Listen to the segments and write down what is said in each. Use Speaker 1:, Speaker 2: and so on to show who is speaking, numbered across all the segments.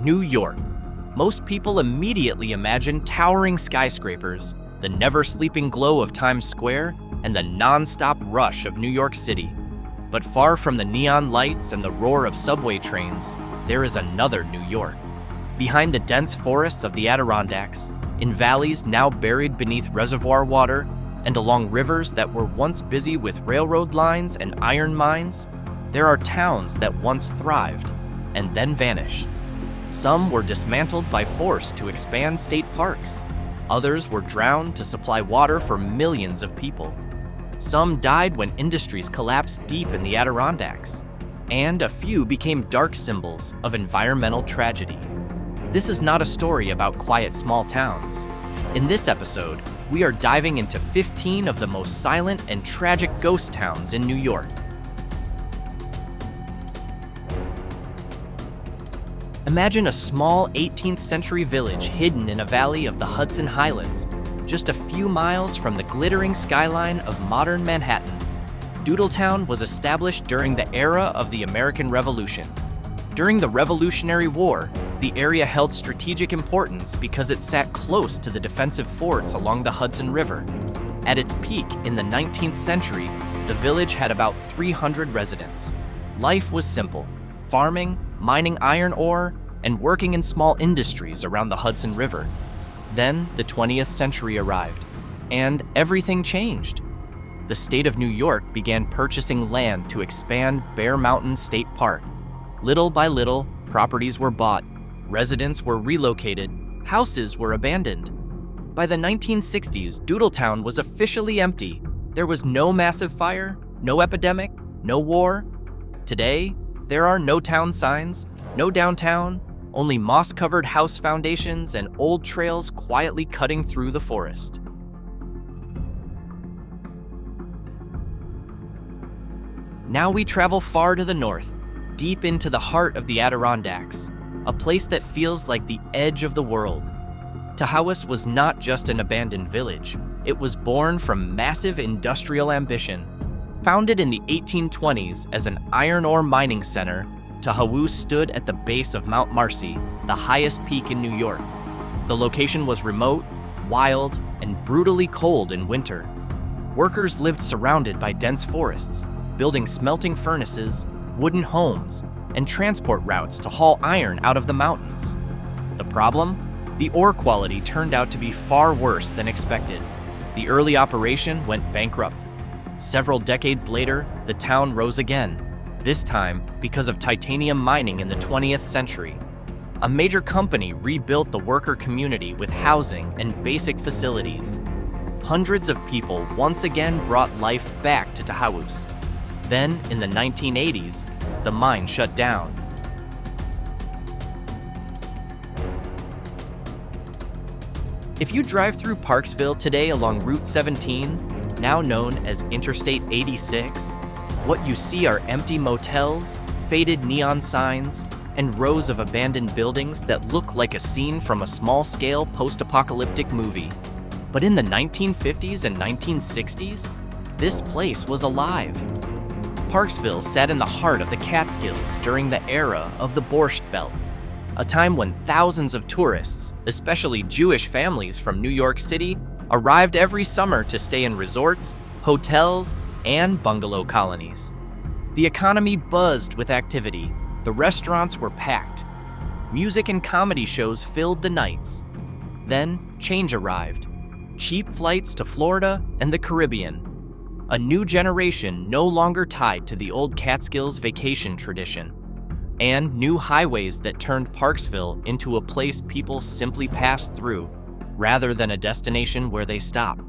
Speaker 1: New York. Most people immediately imagine towering skyscrapers, the never-sleeping glow of Times Square, and the non-stop rush of New York City. But far from the neon lights and the roar of subway trains, there is another New York. Behind the dense forests of the Adirondacks, in valleys now buried beneath reservoir water, and along rivers that were once busy with railroad lines and iron mines, there are towns that once thrived and then vanished. Some were dismantled by force to expand state parks. Others were drowned to supply water for millions of people. Some died when industries collapsed deep in the Adirondacks, and a few became dark symbols of environmental tragedy. This is not a story about quiet small towns. In this episode, we are diving into 15 of the most silent and tragic ghost towns in New York. Imagine a small 18th century village hidden in a valley of the Hudson Highlands, just a few miles from the glittering skyline of modern Manhattan. Doodletown was established during the era of the American Revolution. During the Revolutionary War, the area held strategic importance because it sat close to the defensive forts along the Hudson River. At its peak in the 19th century, the village had about 300 residents. Life was simple: farming, mining iron ore, and working in small industries around the Hudson River. Then the 20th century arrived, and everything changed. The state of New York began purchasing land to expand Bear Mountain State Park. Little by little, properties were bought, residents were relocated, houses were abandoned. By the 1960s, Doodletown was officially empty. There was no massive fire, no epidemic, no war. Today, there are no town signs, no downtown, only moss-covered house foundations and old trails quietly cutting through the forest. Now we travel far to the north, deep into the heart of the Adirondacks, a place that feels like the edge of the world. Tahawus was not just an abandoned village. It was born from massive industrial ambition. Founded in the 1820s as an iron ore mining center, Tahawus stood at the base of Mount Marcy, the highest peak in New York. The location was remote, wild, and brutally cold in winter. Workers lived surrounded by dense forests, building smelting furnaces, wooden homes, and transport routes to haul iron out of the mountains. The problem? The ore quality turned out to be far worse than expected. The early operation went bankrupt. Several decades later, the town rose again, this time because of titanium mining in the 20th century. A major company rebuilt the worker community with housing and basic facilities. Hundreds of people once again brought life back to Tahawus. Then, in the 1980s, the mine shut down. If you drive through Parksville today along Route 17, now known as Interstate 86, what you see are empty motels, faded neon signs, and rows of abandoned buildings that look like a scene from a small-scale post-apocalyptic movie. But in the 1950s and 1960s, this place was alive. Parksville sat in the heart of the Catskills during the era of the Borscht Belt, a time when thousands of tourists, especially Jewish families from New York City, arrived every summer to stay in resorts, hotels, and bungalow colonies. The economy buzzed with activity. The restaurants were packed. Music and comedy shows filled the nights. Then change arrived. Cheap flights to Florida and the Caribbean. A new generation no longer tied to the old Catskills vacation tradition. And new highways that turned Parksville into a place people simply passed through, rather than a destination where they stop.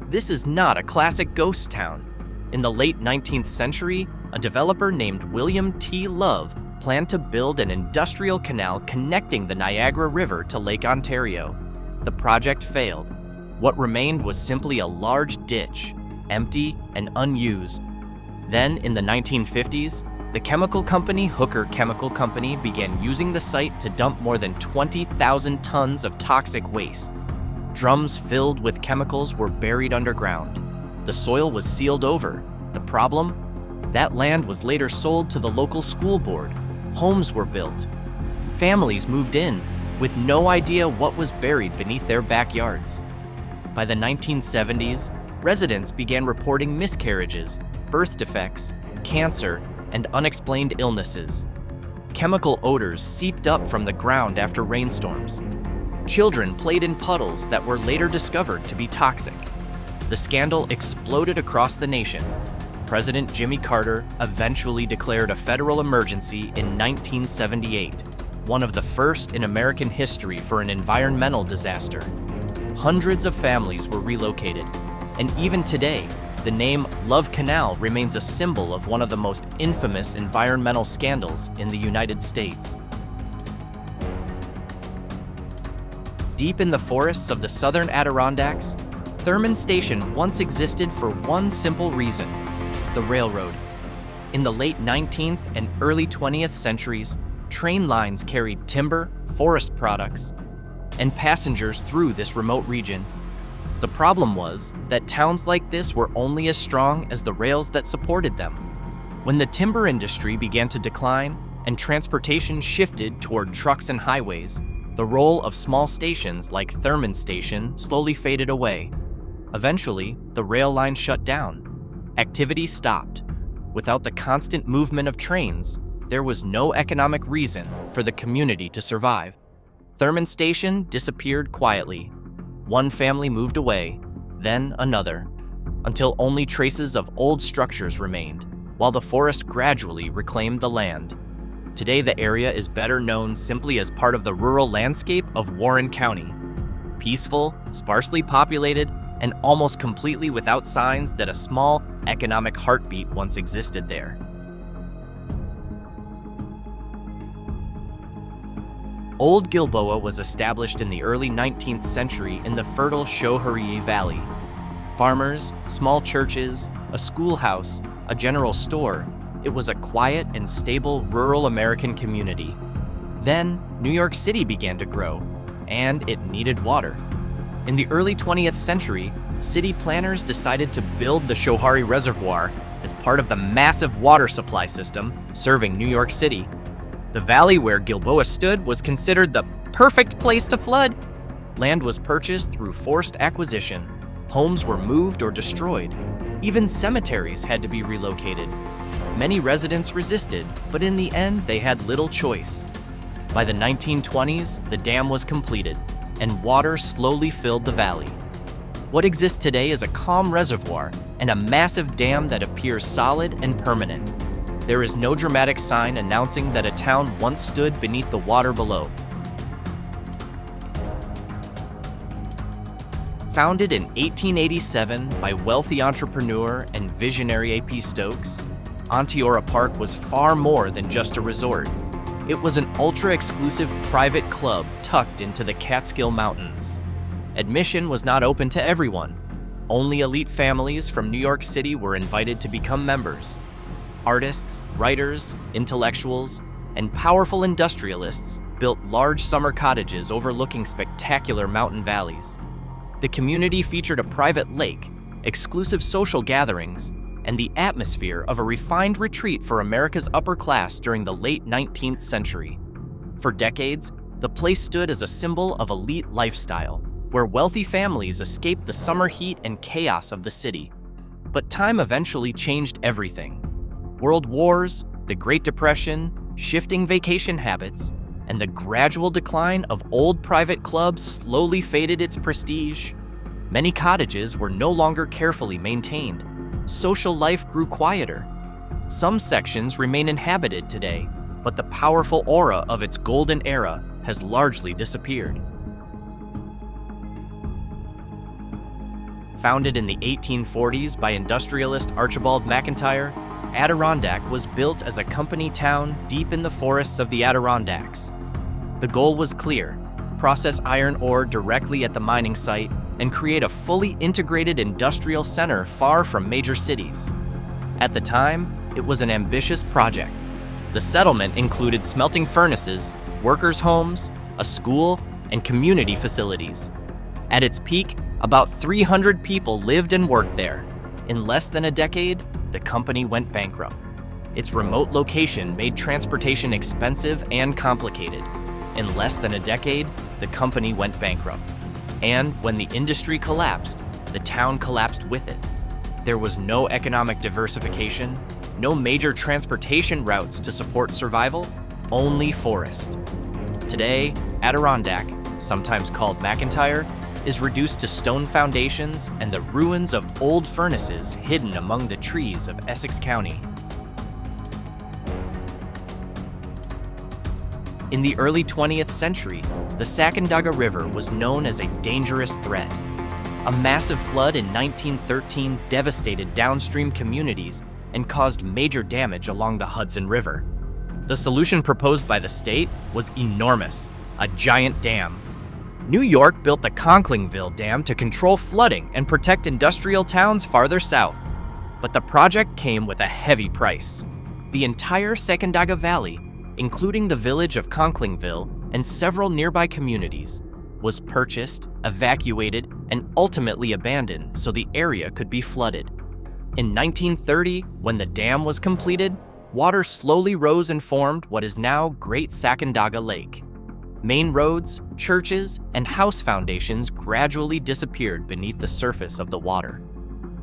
Speaker 1: This is not a classic ghost town. In the late 19th century, a developer named William T. Love planned to build an industrial canal connecting the Niagara River to Lake Ontario. The project failed. What remained was simply a large ditch, empty and unused. Then, in the 1950s, the chemical company Hooker Chemical Company began using the site to dump more than 20,000 tons of toxic waste. Drums filled with chemicals were buried underground. The soil was sealed over. The problem? That land was later sold to the local school board. Homes were built. Families moved in, with no idea what was buried beneath their backyards. By the 1970s, residents began reporting miscarriages, birth defects, cancer, and unexplained illnesses. Chemical odors seeped up from the ground after rainstorms. Children played in puddles that were later discovered to be toxic. The scandal exploded across the nation. President Jimmy Carter eventually declared a federal emergency in 1978, one of the first in American history for an environmental disaster. Hundreds of families were relocated, and even today, the name Love Canal remains a symbol of one of the most infamous environmental scandals in the United States. Deep in the forests of the southern Adirondacks, Thurman Station once existed for one simple reason: the railroad. In the late 19th and early 20th centuries, train lines carried timber, forest products, and passengers through this remote region. The problem was that towns like this were only as strong as the rails that supported them. When the timber industry began to decline and transportation shifted toward trucks and highways, the role of small stations like Thurman Station slowly faded away. Eventually, the rail line shut down. Activity stopped. Without the constant movement of trains, there was no economic reason for the community to survive. Thurman Station disappeared quietly. One family moved away, then another, until only traces of old structures remained, while the forest gradually reclaimed the land. Today, the area is better known simply as part of the rural landscape of Warren County. Peaceful, sparsely populated, and almost completely without signs that a small economic heartbeat once existed there. Old Gilboa was established in the early 19th century in the fertile Schoharie Valley. Farmers, small churches, a schoolhouse, a general store, it was a quiet and stable rural American community. Then, New York City began to grow, and it needed water. In the early 20th century, city planners decided to build the Schoharie Reservoir as part of the massive water supply system serving New York City. The valley where Gilboa stood was considered the perfect place to flood. Land was purchased through forced acquisition. Homes were moved or destroyed. Even cemeteries had to be relocated. Many residents resisted, but in the end, they had little choice. By the 1920s, the dam was completed, and water slowly filled the valley. What exists today is a calm reservoir and a massive dam that appears solid and permanent. There is no dramatic sign announcing that a town once stood beneath the water below. Founded in 1887 by wealthy entrepreneur and visionary A.P. Stokes, Onteora Park was far more than just a resort. It was an ultra-exclusive private club tucked into the Catskill Mountains. Admission was not open to everyone. Only elite families from New York City were invited to become members. Artists, writers, intellectuals, and powerful industrialists built large summer cottages overlooking spectacular mountain valleys. The community featured a private lake, exclusive social gatherings, and the atmosphere of a refined retreat for America's upper class during the late 19th century. For decades, the place stood as a symbol of elite lifestyle, where wealthy families escaped the summer heat and chaos of the city. But time eventually changed everything. World wars, the Great Depression, shifting vacation habits, and the gradual decline of old private clubs slowly faded its prestige. Many cottages were no longer carefully maintained. Social life grew quieter. Some sections remain inhabited today, but the powerful aura of its golden era has largely disappeared. Founded in the 1840s by industrialist Archibald McIntyre, Adirondack was built as a company town deep in the forests of the Adirondacks. The goal was clear: process iron ore directly at the mining site and create a fully integrated industrial center far from major cities. At the time, it was an ambitious project. The settlement included smelting furnaces, workers' homes, a school, and community facilities. At its peak, about 300 people lived and worked there. In less than a decade, the company went bankrupt. Its remote location made transportation expensive and complicated. In less than a decade, the company went bankrupt. And when the industry collapsed, the town collapsed with it. There was no economic diversification, no major transportation routes to support survival, only forest. Today, Adirondack, sometimes called McIntyre, is reduced to stone foundations and the ruins of old furnaces hidden among the trees of Essex County. In the early 20th century, the Sacandaga River was known as a dangerous threat. A massive flood in 1913 devastated downstream communities and caused major damage along the Hudson River. The solution proposed by the state was enormous, a giant dam. New York built the Conklingville Dam to control flooding and protect industrial towns farther south. But the project came with a heavy price. The entire Sacandaga Valley, including the village of Conklingville and several nearby communities, was purchased, evacuated, and ultimately abandoned so the area could be flooded. In 1930, when the dam was completed, water slowly rose and formed what is now Great Sacandaga Lake. Main roads, churches, and house foundations gradually disappeared beneath the surface of the water.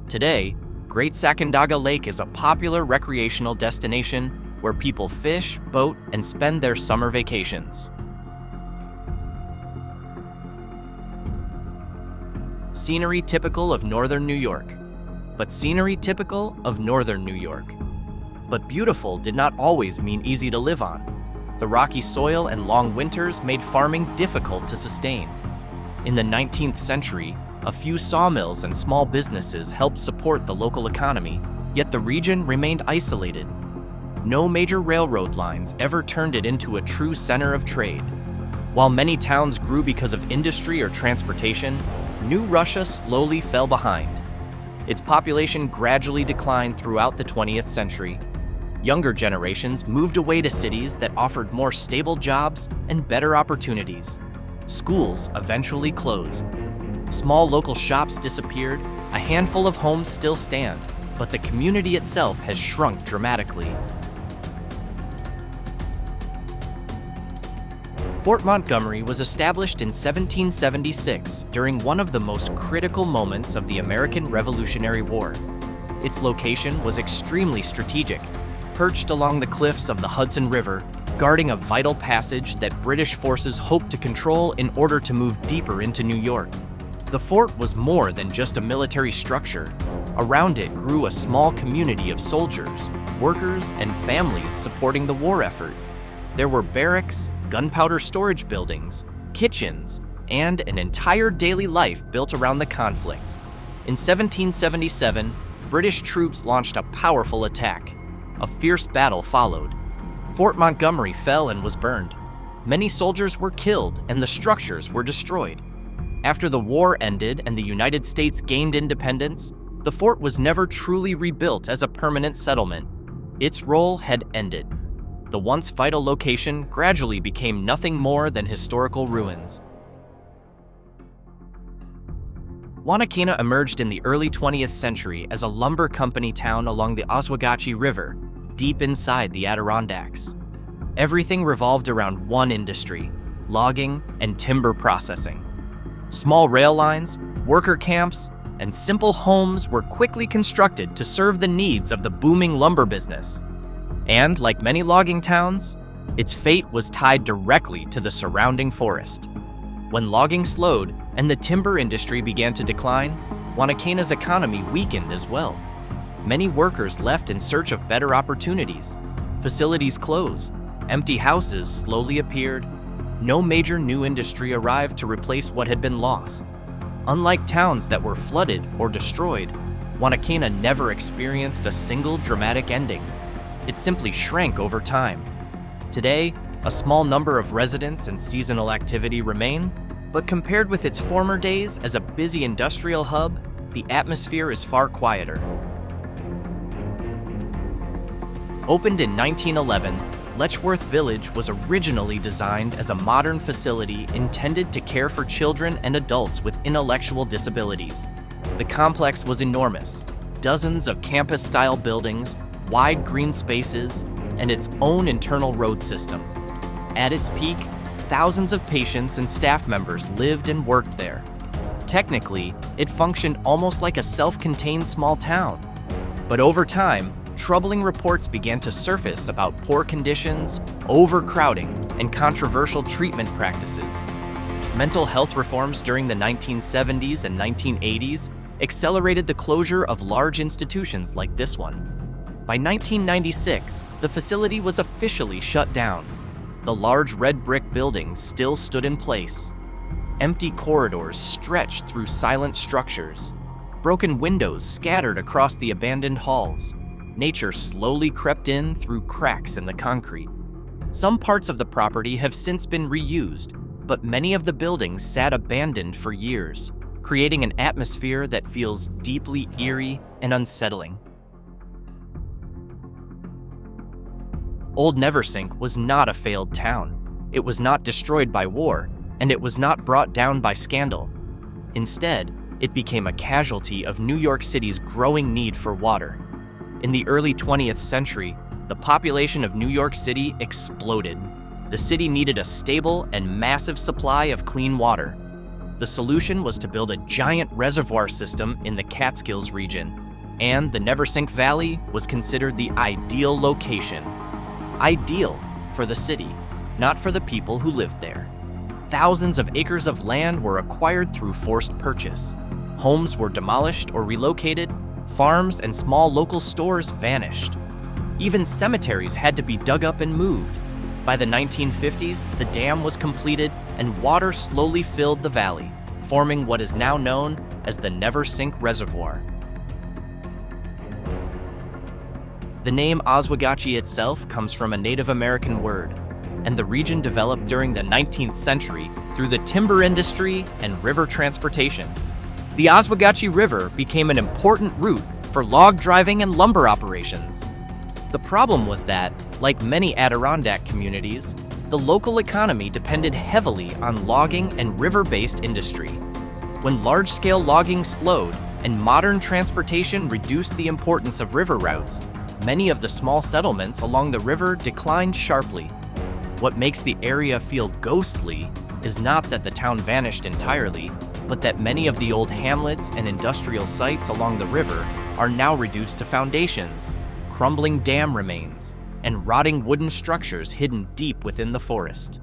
Speaker 1: Today, Great Sacandaga Lake is a popular recreational destination where people fish, boat, and spend their summer vacations. Scenery typical of northern New York. But scenery typical of northern New York. But beautiful did not always mean easy to live on. The rocky soil and long winters made farming difficult to sustain. In the 19th century, a few sawmills and small businesses helped support the local economy, yet the region remained isolated. No major railroad lines ever turned it into a true center of trade. While many towns grew because of industry or transportation, New Russia slowly fell behind. Its population gradually declined throughout the 20th century. Younger generations moved away to cities that offered more stable jobs and better opportunities. Schools eventually closed. Small local shops disappeared, a handful of homes still stand, but the community itself has shrunk dramatically. Fort Montgomery was established in 1776 during one of the most critical moments of the American Revolutionary War. Its location was extremely strategic, perched along the cliffs of the Hudson River, guarding a vital passage that British forces hoped to control in order to move deeper into New York. The fort was more than just a military structure. Around it grew a small community of soldiers, workers, and families supporting the war effort. There were barracks, gunpowder storage buildings, kitchens, and an entire daily life built around the conflict. In 1777, British troops launched a powerful attack. A fierce battle followed. Fort Montgomery fell and was burned. Many soldiers were killed and the structures were destroyed. After the war ended and the United States gained independence, the fort was never truly rebuilt as a permanent settlement. Its role had ended. The once vital location gradually became nothing more than historical ruins. Wanakena emerged in the early 20th century as a lumber company town along the Oswegatchie River, deep inside the Adirondacks. Everything revolved around one industry: logging and timber processing. Small rail lines, worker camps, and simple homes were quickly constructed to serve the needs of the booming lumber business. And like many logging towns, its fate was tied directly to the surrounding forest. When logging slowed and the timber industry began to decline, Wanakena's economy weakened as well. Many workers left in search of better opportunities. Facilities closed. Empty houses slowly appeared. No major new industry arrived to replace what had been lost. Unlike towns that were flooded or destroyed, Wanakena never experienced a single dramatic ending. It simply shrank over time. Today, a small number of residents and seasonal activity remain, but compared with its former days as a busy industrial hub, the atmosphere is far quieter. Opened in 1911, Letchworth Village was originally designed as a modern facility intended to care for children and adults with intellectual disabilities. The complex was enormous, dozens of campus-style buildings, wide green spaces, and its own internal road system. At its peak, thousands of patients and staff members lived and worked there. Technically, it functioned almost like a self-contained small town. But over time, troubling reports began to surface about poor conditions, overcrowding, and controversial treatment practices. Mental health reforms during the 1970s and 1980s accelerated the closure of large institutions like this one. By 1996, the facility was officially shut down. The large red brick buildings still stood in place. Empty corridors stretched through silent structures. Broken windows scattered across the abandoned halls. Nature slowly crept in through cracks in the concrete. Some parts of the property have since been reused, but many of the buildings sat abandoned for years, creating an atmosphere that feels deeply eerie and unsettling. Old Neversink was not a failed town. It was not destroyed by war, and it was not brought down by scandal. Instead, it became a casualty of New York City's growing need for water. In the early 20th century, the population of New York City exploded. The city needed a stable and massive supply of clean water. The solution was to build a giant reservoir system in the Catskills region, and the Neversink Valley was considered the ideal location. Ideal for the city, not for the people who lived there. Thousands of acres of land were acquired through forced purchase. Homes were demolished or relocated. Farms and small local stores vanished. Even cemeteries had to be dug up and moved. By the 1950s, the dam was completed and water slowly filled the valley, forming what is now known as the Neversink Reservoir. The name Oswegatchie itself comes from a Native American word, and the region developed during the 19th century through the timber industry and river transportation. The Oswegatchie River became an important route for log driving and lumber operations. The problem was that, like many Adirondack communities, the local economy depended heavily on logging and river-based industry. When large-scale logging slowed and modern transportation reduced the importance of river routes, many of the small settlements along the river declined sharply. What makes the area feel ghostly is not that the town vanished entirely, but that many of the old hamlets and industrial sites along the river are now reduced to foundations, crumbling dam remains, and rotting wooden structures hidden deep within the forest.